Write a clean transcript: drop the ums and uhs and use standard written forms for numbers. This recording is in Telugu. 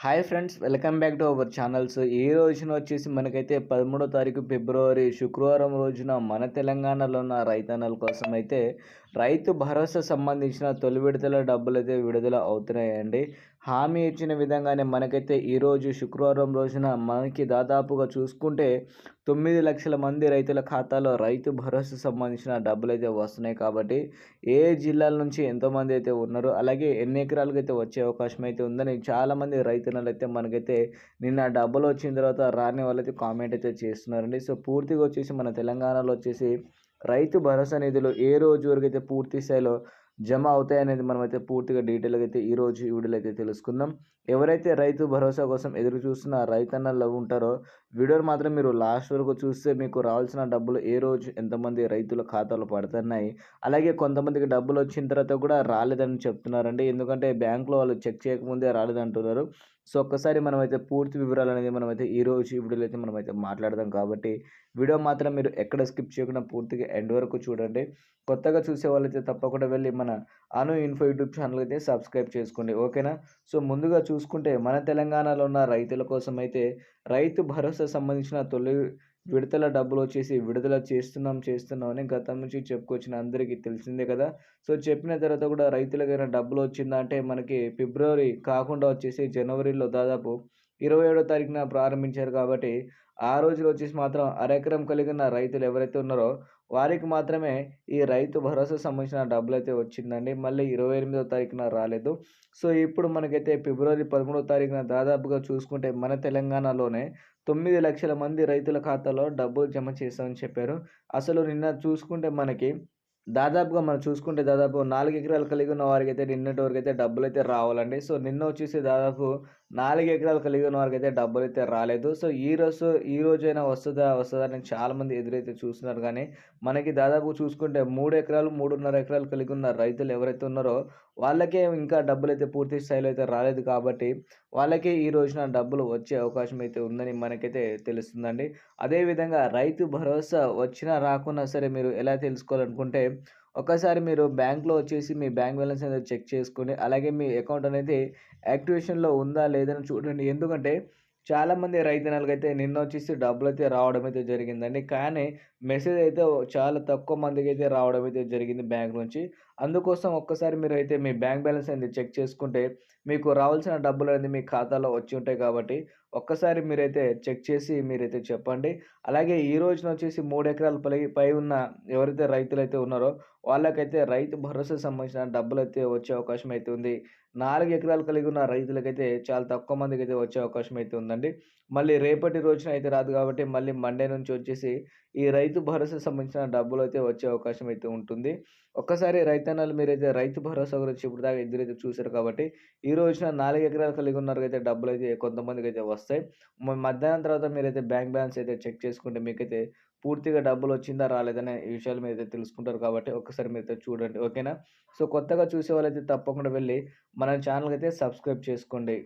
Hi friends, welcome back to our channels. ఈ రోజున వచ్చేసి మనకైతే 13వ తారీఖు ఫిబ్రవరి శుక్రవారం రోజున మన తెలంగాణలో ఉన్న రైతన్నల కోసం అయితే రైతు భరోసా సంబంధించిన తొలి విడతల డబ్బులు అయితే విడుదల అవుతున్నాయండి. హామీ ఇచ్చిన విధంగానే మనకైతే ఈరోజు శుక్రవారం రోజున మనకి దాదాపుగా చూసుకుంటే 9 లక్షల మంది రైతుల ఖాతాలో రైతు భరోసా సంబంధించిన డబ్బులు అయితే వస్తున్నాయి. కాబట్టి ఏ జిల్లాల నుంచి ఎంతోమంది అయితే ఉన్నారో, అలాగే ఎన్ని ఎకరాలకు అయితే వచ్చే అవకాశం అయితే ఉందని చాలామంది రైతన్నలైతే మనకైతే నిన్న డబ్బులు వచ్చిన తర్వాత రాని వాళ్ళైతే కామెంట్ అయితే చేస్తున్నారండి. సో పూర్తిగా వచ్చేసి మన తెలంగాణలో వచ్చేసి రైతు భరోసా నిధులు ఏ రోజు వరకు అయితే పూర్తి స్థాయిలో జమ అవుతాయనేది మనమైతే పూర్తిగా డీటెయిల్గా అయితే ఈరోజు ఈ వీడియోలో అయితే తెలుసుకుందాం. ఎవరైతే రైతు భరోసా కోసం ఎదురు చూస్తున్న రైతన్నలు ఉంటారో వీడియోని మాత్రం మీరు లాస్ట్ వరకు చూస్తే మీకు రావాల్సిన డబ్బులు ఏ రోజు ఎంతమంది రైతుల ఖాతాలో పడుతున్నాయి, అలాగే కొంతమందికి డబ్బులు వచ్చిన తర్వాత కూడా రాలేదని చెప్తున్నారండి. ఎందుకంటే బ్యాంకులో వాళ్ళు చెక్ చేయకముందే రాలేదంటున్నారు. సో ఒక్కసారి మనమైతే పూర్తి వివరాలు అనేది మనమైతే ఈరోజు ఈ వీడియోలో అయితే మనమైతే మాట్లాడదాం. కాబట్టి వీడియో మాత్రం మీరు ఎక్కడ స్కిప్ చేయకుండా పూర్తిగా ఎండ్ వరకు చూడండి. కొత్తగా చూసే వాళ్ళైతే తప్పకుండా వెళ్ళి మన అను ఇన్ఫో యూట్యూబ్ ఛానల్ అయితే సబ్స్క్రైబ్ చేసుకోండి, ఓకేనా. సో ముందుగా చూసుకుంటే మన తెలంగాణలో ఉన్న రైతుల కోసం అయితే రైతు భరోసా సంబంధించిన తొలి విడతల డబ్బులు వచ్చేసి విడుదల చేస్తున్నాం అని గతం నుంచి చెప్పుకొచ్చిన అందరికీ తెలిసిందే కదా. సో చెప్పిన తర్వాత కూడా రైతులకైనా డబ్బులు వచ్చిందా అంటే మనకి ఫిబ్రవరి కాకుండా వచ్చేసి జనవరిలో దాదాపు 27వ తారీఖున ప్రారంభించారు. కాబట్టి ఆ రోజులో వచ్చేసి మాత్రం అరెకరం కలిగిన రైతులు ఎవరైతే ఉన్నారో వారికి మాత్రమే ఈ రైతు భరోసా సంబంధించిన డబ్బులైతే వచ్చిందండి. మళ్ళీ 28వ తారీఖున రాలేదు. సో ఇప్పుడు మనకైతే ఫిబ్రవరి 13వ తారీఖున దాదాపుగా చూసుకుంటే మన తెలంగాణలోనే 9 లక్షల మంది రైతుల ఖాతాలో డబ్బులు జమ చేశామని చెప్పారు. అసలు నిన్న చూసుకుంటే మనకి దాదాపు 4 ఎకరాలు కలిగి ఉన్న వారికైతే నిన్నటి వరకైతే డబ్బులైతే రావాలండి. సో నిన్న వచ్చేసి దాదాపు 4 ఎకరాలు కలిగి ఉన్న వారికైతే డబ్బులైతే రాలేదు. సో ఈ రోజైనా వస్తదా అని చాలామంది ఎదురైతే చూస్తున్నారు. కానీ మనకి దాదాపు చూసుకుంటే 3 ఎకరాలు, 3.5 ఎకరాలు కలిగి ఉన్న రైతులు ఎవరైతే ఉన్నారో వాళ్ళకే ఇంకా డబ్బులైతే పూర్తి స్థాయిలో అయితే రాలేదు. కాబట్టి వాళ్ళకే ఈ రోజున డబ్బులు వచ్చే అవకాశం అయితే ఉందని మనకైతే తెలుస్తుందండి. అదేవిధంగా రైతు భరోసా వచ్చినా రాకున్నా సరే మీరు ఎలా తెలుసుకోవాలనుకుంటే ఒక్కసారి మీరు బ్యాంక్‌లో వచ్చేసి మీ బ్యాంక్ బ్యాలెన్స్ అనేది చెక్ చేసుకొని, అలాగే మీ అకౌంట్ అనేది యాక్టివేషన్‌లో ఉందా లేదా అని చూడండి. ఎందుకంటే చాలామంది రైతన్నలకైతే నిన్న వచ్చేసి డబ్బులైతే రావడం అయితే జరిగిందండి. కానీ మెసేజ్ అయితే చాలా తక్కువ మందికైతే రావడం అయితే జరిగింది బ్యాంక్ నుంచి. అందుకోసం ఒక్కసారి మీరైతే మీ బ్యాంక్ బ్యాలెన్స్ అనేది చెక్ చేసుకుంటే మీకు రావాల్సిన డబ్బులనేది మీ ఖాతాలో వచ్చి ఉంటాయి. కాబట్టి ఒక్కసారి మీరైతే చెక్ చేసి మీరైతే చెప్పండి. అలాగే ఈ రోజున వచ్చేసి 3 ఎకరాల పై ఉన్న ఎవరైతే రైతులైతే ఉన్నారో వాళ్ళకైతే రైతు భరోసా సంబంధించిన డబ్బులైతే వచ్చే అవకాశం అయితే ఉంది. 4 ఎకరాలు కలిగి ఉన్న రైతులకైతే చాలా తక్కువ మందికైతే వచ్చే అవకాశం అయితే ఉందండి. మళ్ళీ రేపటి రోజున అయితే రాదు కాబట్టి మళ్ళీ మండే నుంచి వచ్చేసి ఈ రైతు భరోసా సంబంధించిన డబ్బులైతే వచ్చే అవకాశం అయితే ఉంటుంది. ఒక్కసారి రైతన్నలు మీరైతే రైతు భరోసా గురించి ఇప్పటిదాకా ఎదురైతే చూసారు. కాబట్టి ఈ రోజున 4 ఎకరాలు కలిగి ఉన్నవారికైతే డబ్బులైతే కొంతమందికైతే వస్తాయి. మధ్యాహ్నం తర్వాత మీరైతే బ్యాంక్ బ్యాలెన్స్ అయితే చెక్ చేసుకుంటే మీకైతే పూర్తిగా డబ్బులొచ్చిందా? రాలేదనే ఈ విషయాలు మీరైతే తెలుసుకుంటారు. కాబట్టి ఒక్కసారి మీరైతే చూడండి, ఓకేనా. సో కొత్తగా చూసేవాళ్ళైతే తప్పకుండా వెళ్ళి మన ఛానల్‌కైతే సబ్స్క్రైబ్ చేసుకోండి.